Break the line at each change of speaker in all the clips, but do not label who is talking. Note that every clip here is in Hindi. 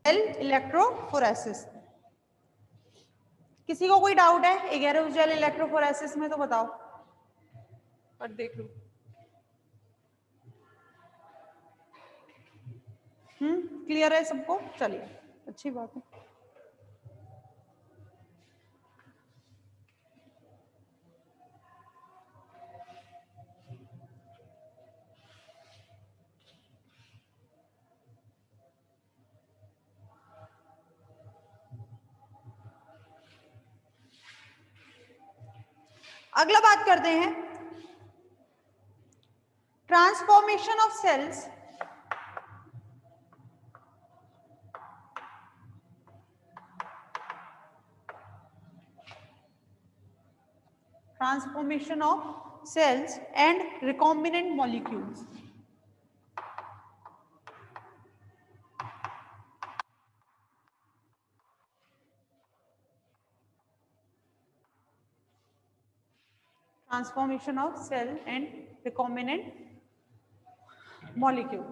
Gel electrophoresis. किसी को कोई डाउट है एगेरोजेल इलेक्ट्रोफोरेसिस में तो बताओ और देख लो। क्लियर है सबको? चलिए अच्छी बात है। अगला बात करते हैं transformation of cells transformation of cells and recombinant molecules. Transformation of cell and recombinant molecule.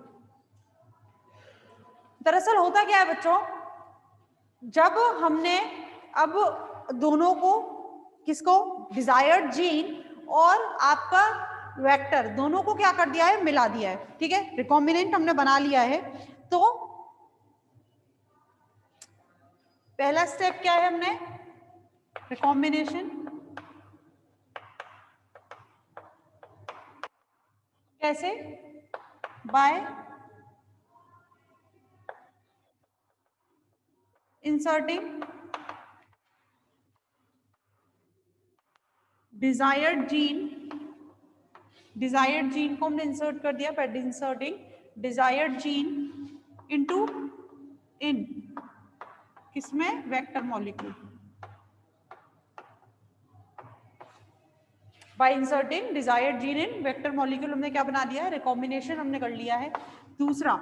दरअसल होता क्या है बच्चों, जब हमने अब दोनों को, किसको, डिजायर्ड जीन और आपका वेक्टर, दोनों को क्या कर दिया है, मिला दिया है, ठीक है, रिकॉम्बिनेंट हमने बना लिया है। तो पहला स्टेप क्या है, हमने रिकॉम्बिनेशन कैसे, बाय इंसर्टिंग डिजायर्ड जीन को हमने इंसर्ट कर दिया, by inserting desired gene into in किसमें, vector molecule, by inserting desired gene in vector molecule हमने क्या बना दिया है, रिकॉम्बिनेशन हमने कर लिया है। दूसरा,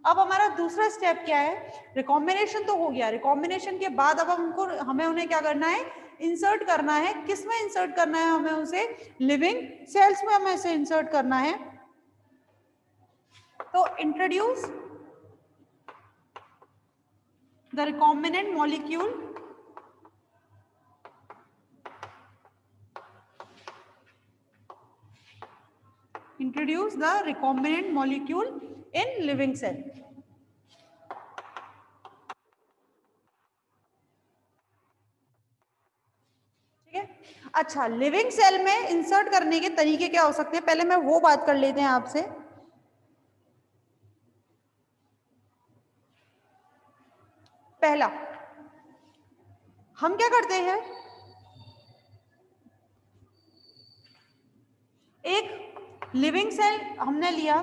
अब हमारा दूसरा स्टेप क्या है, रिकॉम्बिनेशन तो हो गया, रिकॉम्बिनेशन के बाद अब हमें उन्हें क्या करना है, इंसर्ट करना है। किसमें इंसर्ट करना है, हमें उसे लिविंग सेल्स में हमें इसे इंसर्ट करना है। तो introduce the recombinant molecule introduce the recombinant molecule in living cell. ठीक है, अच्छा, लिविंग सेल में इंसर्ट करने के तरीके क्या हो सकते हैं, पहले मैं वो बात कर लेते हैं आपसे। पहला, हम क्या करते हैं, एक लिविंग सेल हमने लिया,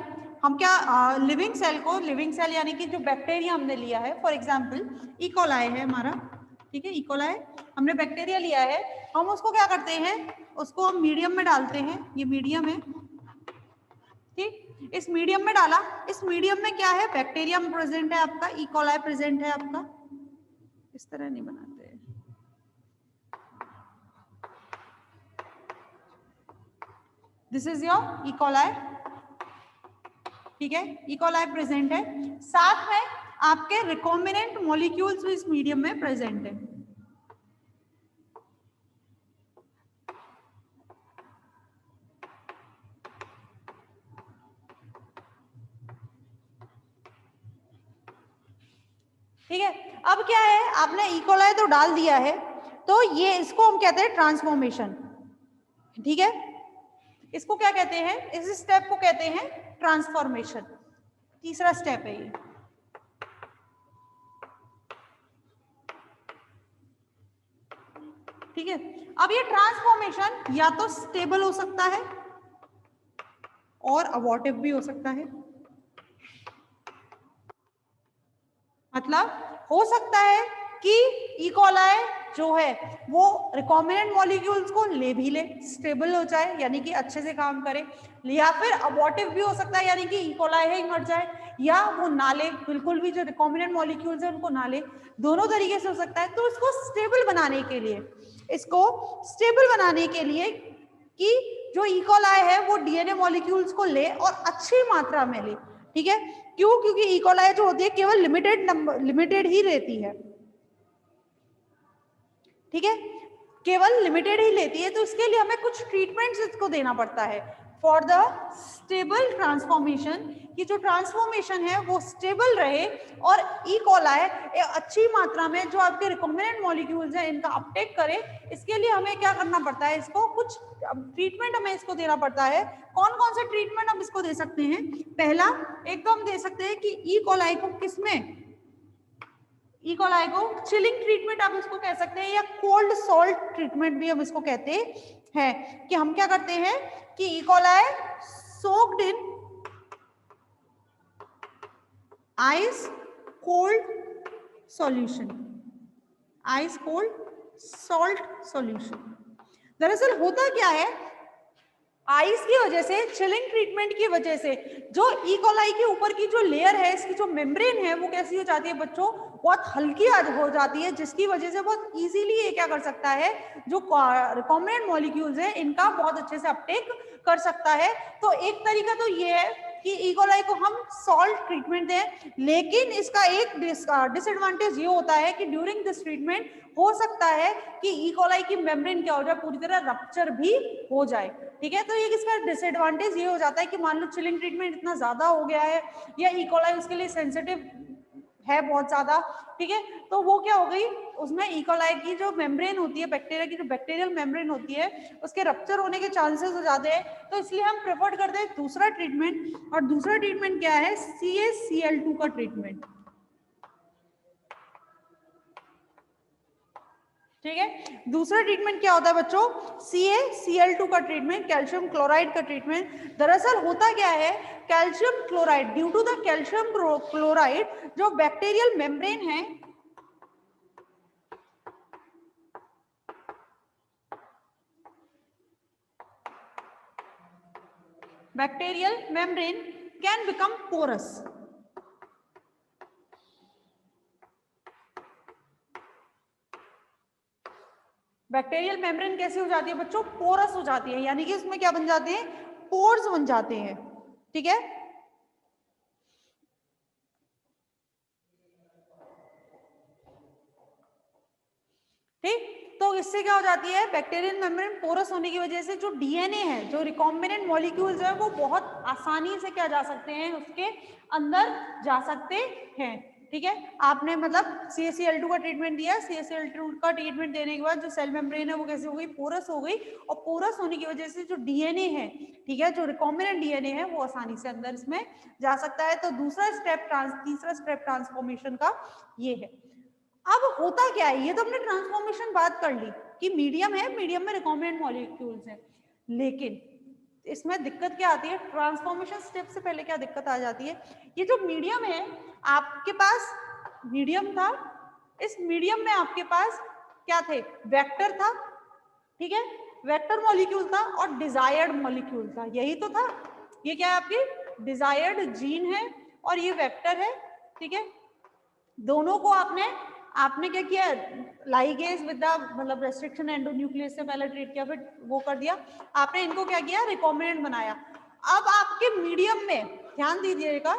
हम क्या लिविंग सेल को, लिविंग सेल यानी कि जो बैक्टीरिया हमने लिया है, फॉर एग्जांपल इकोलाई है हमारा, ठीक है, इकोलाई हमने बैक्टीरिया लिया है, हम उसको क्या करते हैं, उसको हम मीडियम में डालते हैं, ये मीडियम है, ठीक, इस मीडियम में डाला, इस मीडियम में क्या है, बैक्टीरिया प्रेजेंट है आपका, इकोलाई प्रेजेंट है आपका, इस तरह नहीं बनाते, दिस इज योर इकोलाई, ठीक है, इकोलाई प्रेजेंट है, साथ में आपके रिकॉम्बिनेंट मॉलिक्यूल्स भी इस मीडियम में प्रेजेंट है। ठीक है, अब क्या है, आपने इकोलाई तो डाल दिया है, तो ये इसको हम कहते हैं ट्रांसफॉर्मेशन, ठीक है, इसको क्या कहते हैं, इस स्टेप को कहते हैं ट्रांसफॉर्मेशन, तीसरा स्टेप है ये। ठीक है, अब ये ट्रांसफॉर्मेशन या तो स्टेबल हो सकता है और अबॉर्टिव भी हो सकता है, मतलब हो सकता है कि इकोलाई जो है वो रिकॉम्बिनेंट मॉलिक्यूल्स को ले भी ले, स्टेबल हो जाए, यानी कि अच्छे से काम करे, या फिर अबॉर्टिव भी हो सकता है, यानी कि इकोलाई है ही मर जाए, या वो ना ले, बिल्कुल भी जो रिकॉम्बिनेंट मॉलिक्यूल्स है उनको ना ले, दोनों तरीके से हो सकता है। तो इसको स्टेबल बनाने के लिए, इसको स्टेबल बनाने के लिए कि जो इकोलाई है वो डीएनए मॉलिक्यूल्स को ले और अच्छी मात्रा में ले, ठीक है, क्यों? क्योंकि इकोलाई जो होती है केवल लिमिटेड ही रहती है, ठीक है, केवल लिमिटेड ही लेती है। तो इसके लिए हमें कुछ ट्रीटमेंट्स इसको देना पड़ता है फॉर द स्टेबल ट्रांसफॉर्मेशन, कि जो ट्रांसफॉर्मेशन है वो स्टेबल रहे और ई कोलाई अच्छी मात्रा में जो आपके रिकॉम्बिनेंट मॉलिक्यूल्स हैं इनका अपटेक करे। इसके लिए हमें क्या करना पड़ता है, इसको कुछ ट्रीटमेंट हमें इसको देना पड़ता है। कौन कौन से ट्रीटमेंट हम इसको दे सकते हैं? पहला, एक तो हम दे सकते हैं कि ई कोलाई को किसमें, ई कोलाई को चिलिंग ट्रीटमेंट आप इसको कह सकते हैं, या कोल्ड सॉल्ट ट्रीटमेंट भी हम इसको कहते हैं। कि हम क्या करते हैं कि E coli soaked in ice cold solution, ice cold salt solution. दरअसल होता क्या है, आइस की वजह से, चिलिंग ट्रीटमेंट की वजह से जो ई कोलाई के ऊपर की जो लेयर है, इसकी जो मेम्ब्रेन है वो कैसी हो जाती है बच्चों, बहुत हल्की हो जाती है, जिसकी वजह से बहुत इजीली ये क्या कर सकता है, जो रिकॉम्बिनेंट मॉलिक्यूल्स है इनका बहुत अच्छे से अपटेक कर सकता है। तो एक तरीका तो ये है कि ई कोलाई को हम सॉल्ट ट्रीटमेंट दें, लेकिन इसका एक डिसएडवांटेज ये होता है कि ड्यूरिंग दिस ट्रीटमेंट हो सकता है कि ई कोलाई की मेम्ब्रेन क्या हो जाए, पूरी तरह रप्चर भी हो जाए, ठीक है। तो ये इसका डिसएडवांटेज ये हो जाता है कि मान लो चिलिंग ट्रीटमेंट इतना ज्यादा हो गया है या ई कोलाई उसके लिए सेंसिटिव है बहुत ज्यादा, ठीक है, तो वो क्या हो गई, उसमें ई कोलाई की जो मेम्ब्रेन होती है, बैक्टीरिया की जो बैक्टीरियल मेम्ब्रेन होती है, उसके रप्चर होने के चांसेस हो जाते हैं। तो इसलिए हम प्रेफर करते हैं दूसरा ट्रीटमेंट, और दूसरा ट्रीटमेंट क्या है, CaCl2 का ट्रीटमेंट, ठीक है। दूसरा ट्रीटमेंट क्या होता है बच्चों, CaCl2 का ट्रीटमेंट, कैल्शियम क्लोराइड का ट्रीटमेंट। दरअसल होता क्या है, calcium chloride, due to the calcium chloride जो बैक्टीरियल मेम्ब्रेन है, bacterial membrane can become porous. Bacterial membrane कैसी हो जाती है बच्चों, पोरस हो जाती है, यानी कि इसमें क्या बन जाते हैं, पोर्स बन जाते हैं, ठीक है। ठीक, तो इससे क्या हो जाती है, बैक्टीरियल मेम्ब्रेन पोरस होने की वजह से जो डीएनए है, जो रिकॉम्बिनेंट मॉलिक्यूल्स है, वो बहुत आसानी से क्या जा सकते हैं, उसके अंदर जा सकते हैं, ठीक है। आपने मतलब CaCl2 का ट्रीटमेंट दिया, CaCl2 का ट्रीटमेंट देने के बाद जो सेल मेम्ब्रेन है वो कैसे हो गई, पोरस हो गई, और पोरस होने की वजह से जो डीएनए है, ठीक है, जो रिकॉम्बिनेंट डीएनए है वो आसानी से अंदर इसमें जा सकता है। तो तीसरा स्टेप ट्रांसफॉर्मेशन का ये है। अब होता क्या है, ये तो हमने ट्रांसफॉर्मेशन बात कर ली कि मीडियम है, मीडियम में रिकॉम्बिनेंट मॉलिक्यूल्स हैं, लेकिन इसमें दिक्कत क्या आती है, ट्रांसफॉर्मेशन स्टेप से पहले क्या दिक्कत आ जाती है, ये जो मीडियम है, आपके पास मीडियम था, इस मीडियम में आपके पास क्या थे, वेक्टर था, ठीक है, वेक्टर मॉलिक्यूल था और डिजायर्ड मॉलिक्यूल था, यही तो था। ये क्या है, आपकी डिजायर्ड जीन है और ये वेक्टर है, ठीक है। दोनों को आपने क्या किया, लाइगेज विद द मतलब रेस्ट्रिक्शन एंडोन्यूक्लियस से पहले ट्रीट किया, फिर वो कर दिया आपने, इनको क्या किया, रिकॉम्बिनेंट बनाया। अब आपके मीडियम में ध्यान दीजिएगा,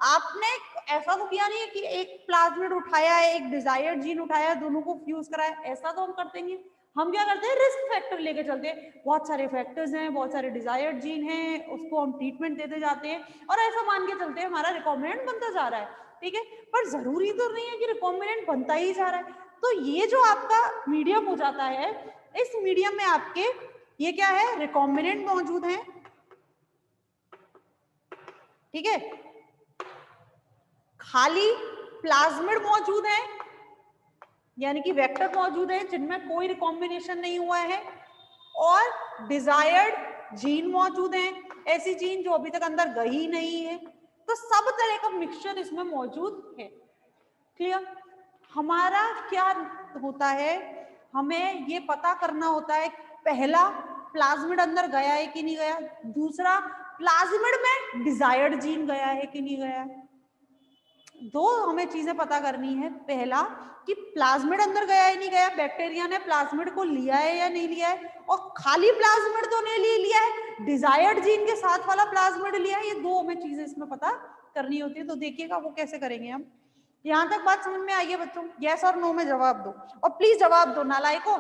आपने ऐसा तो किया नहीं है कि एक प्लाज्मिड उठाया है, एक डिजायर्ड जीन उठाया है, दोनों को फ्यूज कराया, ऐसा तो हम करते नहीं। हम क्या करते हैं, रिस्क फैक्टर लेके चलते हैं, बहुत सारे फैक्टर्स हैं, बहुत सारे डिजायर्ड जीन हैं, उसको हम ट्रीटमेंट देते जाते हैं और ऐसा मान के चलते हैं हमारा रिकॉम्बिनेंट बनता जा रहा है, ठीक है। पर जरूरी तो नहीं है कि रिकॉम्बिनेंट बनता ही जा रहा है। तो ये जो आपका मीडियम हो जाता है, इस मीडियम में आपके ये क्या है, रिकॉम्बिनेंट मौजूद है, ठीक है, खाली प्लाज्मिड मौजूद है, यानी कि वेक्टर मौजूद है जिनमें कोई रिकॉम्बिनेशन नहीं हुआ है, और डिजायर्ड जीन मौजूद है, ऐसी जीन जो अभी तक अंदर गई नहीं है। तो सब तरह का मिक्सचर इसमें मौजूद है, क्लियर। हमारा क्या होता है, हमें ये पता करना होता है, पहला प्लाज्मिड अंदर गया है कि नहीं गया, दूसरा प्लाज्मिड में डिजायर्ड जीन गया है कि नहीं गया है। दो हमें चीजें पता करनी है, पहला कि प्लाज्मिड अंदर गया है नहीं गया, बैक्टीरिया ने प्लाज्मिड को लिया है या नहीं लिया है, और खाली प्लाज्मिड तो नहीं लिया है, डिजायर्ड जीन के साथ वाला प्लाज्मिड लिया है, ये दो हमें चीजें इसमें पता करनी होती है, तो देखिएगा वो कैसे करेंगे हम। यहाँ तक बात समझ में आई है बच्चों? यस और नो में जवाब दो, और प्लीज जवाब दो, नालायकों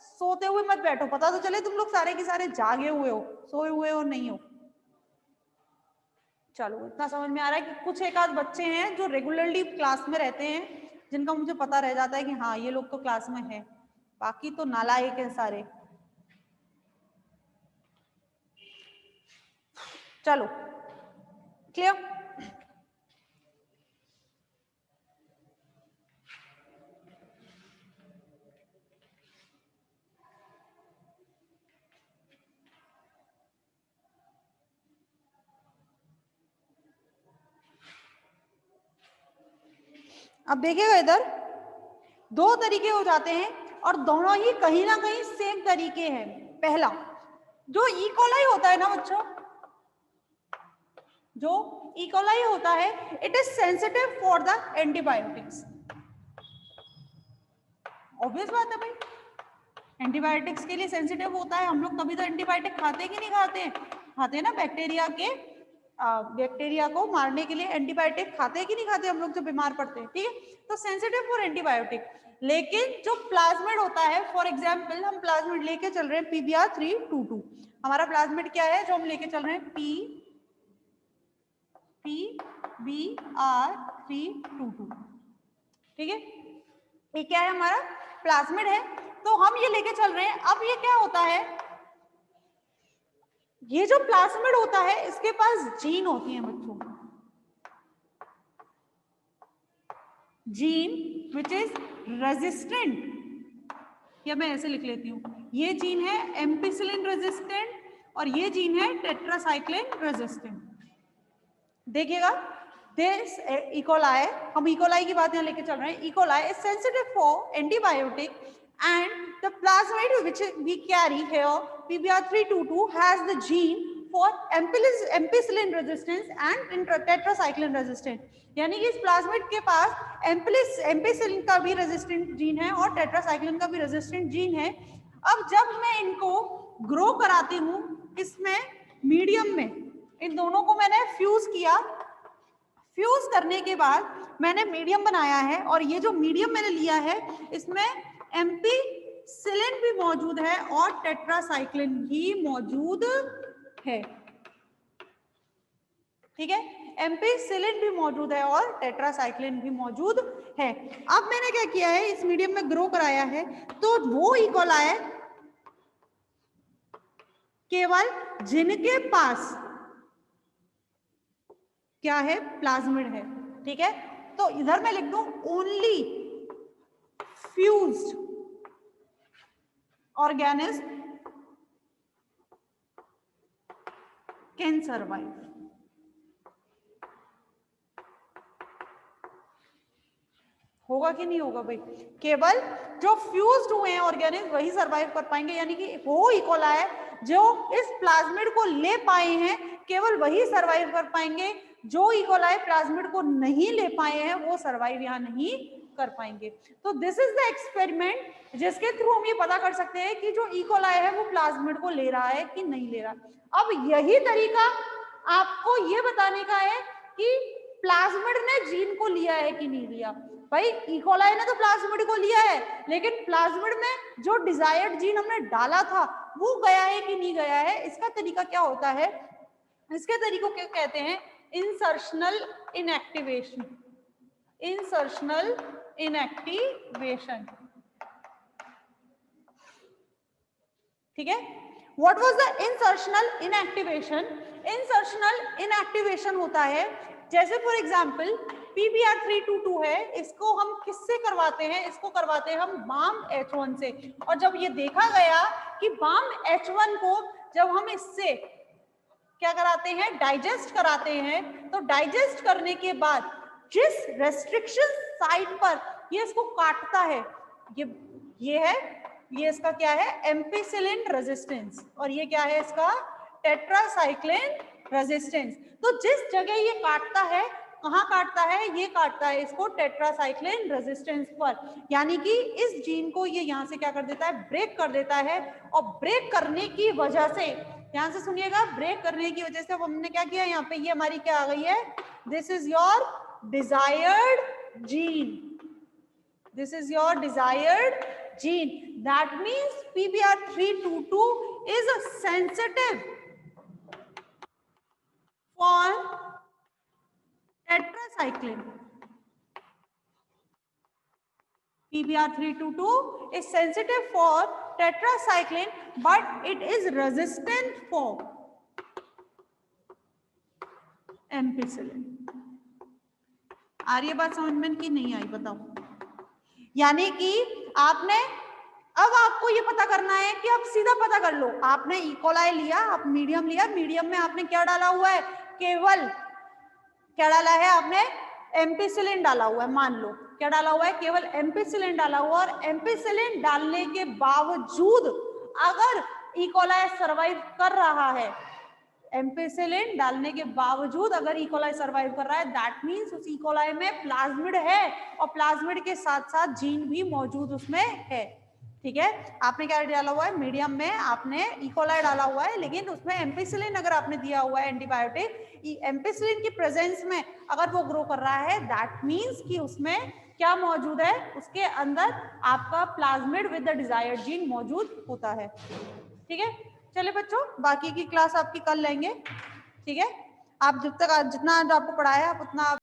सोते हुए मत बैठो, पता तो चले तुम लोग सारे के सारे जागे हुए हो, सोए हुए हो नहीं हो। चलो इतना समझ में आ रहा है कि कुछ एक आध बच्चे हैं जो रेगुलरली क्लास में रहते हैं, जिनका मुझे पता रह जाता है कि हाँ ये लोग तो क्लास में है, बाकी तो नालायक है सारे। चलो क्लियर? अब देखिएगा इधर दो तरीके हो जाते हैं और दोनों ही कहीं ना कहीं सेम तरीके हैं। पहला जो इकोलाई होता है ना बच्चों, जो इकोलाई होता है it is sensitive for the antibiotics. Obvious बात है भाई, एंटीबायोटिक्स के लिए सेंसिटिव होता है। हम लोग कभी तो एंटीबायोटिक खाते कि नहीं खाते? खाते हैं ना, बैक्टीरिया को मारने के लिए एंटीबायोटिक खाते हैं कि नहीं खाते हम लोग जब बीमार पड़ते हैं, ठीक है? तो सेंसिटिव फॉर एंटीबायोटिक। लेकिन जो प्लाज्मिड होता है, फॉर एग्जाम्पल हम प्लाज्मिड लेके चल रहे हैं PBr322, हमारा प्लाज्मिड क्या है जो हम लेके चल रहे हैं? PBr322, ठीक है? ये क्या है? हमारा प्लाज्मिड है, तो हम ये लेके चल रहे हैं। अब ये क्या होता है, ये जो प्लाज्मिड होता है इसके पास जीन होती है बच्चों, जीन विच इज रेजिस्टेंट, या मैं ऐसे लिख लेती हूँ, ये जीन है एम्पिसिलिन रेजिस्टेंट और ये जीन है टेट्रासाइक्लिन रेजिस्टेंट। देखिएगा दिस इकोलाई, हम इकोलाई की बात यहाँ लेके चल रहे हैं, E coli is sensitive for antibiotic and the plasmid which we carry here PBr322 has the gene for ampicillin resistance and tetracycline resistant, यानी कि इस प्लाज्मिड के पास एम्पिसिलिन का भी रेजिस्टेंट जीन है और टेट्रासाइक्लिन का भी रेजिस्टेंट जीन है। अब जब मैं इनको ग्रो कराती हूँ इसमें मीडियम में, इन दोनों को मैंने फ्यूज किया, फ्यूज करने के बाद मैंने मीडियम बनाया है, और ये जो मीडियम मैंने लिया है इसमें एम्पिसिलिन भी मौजूद है और टेट्रासाइक्लिन भी मौजूद है, ठीक है? एम्पिसिलिन भी मौजूद है और टेट्रासाइक्लिन भी मौजूद है। अब मैंने क्या किया है, इस मीडियम में ग्रो कराया है, तो वो इकोलाई केवल जिनके पास क्या है? प्लाज्मिड है, ठीक है? तो इधर मैं लिख दूं only fused organism can survive। होगा कि नहीं होगा भाई? केवल जो फ्यूज्ड हुए हैं ऑर्गेनिज्म वही सरवाइव कर पाएंगे, यानी कि वो इकोलाई जो इस प्लाज्मिड को ले पाए हैं केवल वही सरवाइव कर पाएंगे। जो इकोलाई प्लाज्मिड को नहीं ले पाए हैं वो सरवाइव यहाँ नहीं कर पाएंगे। तो दिस इज द एक्सपेरिमेंट जिसके थ्रू हम ये पता कर सकते हैं कि जो इकोलाई है वो प्लाज्मिड को ले रहा है कि नहीं ले रहा। अब यही तरीका आपको ये बताने का है कि प्लाज्मिड ने जीन को लिया है कि नहीं लिया। भाई इकोलाई ने तो प्लाज्मिड को लिया है, लेकिन प्लाज्मिड में जो डिजायर्ड जीन हमने डाला था वो गया है कि नहीं गया है। इसका तरीका क्या होता है? इसके तरीकों क्या कहते हैं? Insertional inactivation. इंसर्शनल इनएक्टिवेशन, ठीक है? What was the insertional inactivation? Insertional inactivation होता है, जैसे फॉर एग्जांपल PBr322 है, इसको हम किससे करवाते हैं? इसको करवाते हैं हम BAM-H1 से। और जब ये देखा गया कि BAM-H1 को जब हम इससे क्या कराते हैं? डाइजेस्ट कराते हैं, तो डाइजेस्ट करने के बाद जिस रेस्ट्रिक्शन साइट पर ये इसको काटता है, ये है, ये इसका क्या है? एम्पिसिलिन रेजिस्टेंस, और ये क्या है इसका? Tetracycline resistance. तो जिस जगह ये काटता है, कहाँ काटता है? ये काटता है इसको टेट्रासाइक्लिन रेजिस्टेंस पर, यानी कि इस जीन को ये यहाँ से क्या कर देता है? ब्रेक कर देता है, और ब्रेक करने की वजह से ध्यान से सुनिएगा, ब्रेक करने की वजह से अब हमने क्या किया, यहाँ पे ये हमारी क्या आ गई है, this is your desired gene, this is your desired gene. That means PBR322 is a sensitive for tetracycline. PBR322 is sensitive for tetracycline, but it is resistant for ampicillin. आ रही है बात समझ में कि नहीं आई, बताओ। यानी कि आपने, अब आपको ये पता करना है कि आप सीधा पता कर लो, आपने इकोलाई लिया, आप मीडियम लिया, मीडियम में आपने क्या डाला हुआ है, केवल क्या डाला है आपने, एम्पिसिलिन डाला हुआ है, मान लो क्या डाला हुआ है, केवल एम्पिसिलिन डाला हुआ, और एम्पिसिलिन डालने के बावजूद अगर इकोलाई सर्वाइव कर रहा है, एम्पिसिलिन डालने के बावजूद अगर इकोलाई सर्वाइव कर रहा है, दैट मींस उस इकोलाई में प्लाज्मिड है, और प्लाज्मिड के साथ साथ जीन भी मौजूद उसमें है। ठीक है, आपने क्या डाला हुआ है, मीडियम में आपने इकोलाई डाला हुआ है, लेकिन उसमें एम्पिसिलिन अगर आपने दिया हुआ है एंटीबायोटिक, एम्पिसिलिन की प्रेजेंस में अगर वो ग्रो कर रहा है, दैट मींस कि उसमें क्या मौजूद है, उसके अंदर आपका plasmid with the desired gene मौजूद होता है। ठीक है, चलिए बच्चों, बाकी की क्लास आपकी कल लेंगे। ठीक है, आप जब तक जितना आज आपको पढ़ाया आप उतना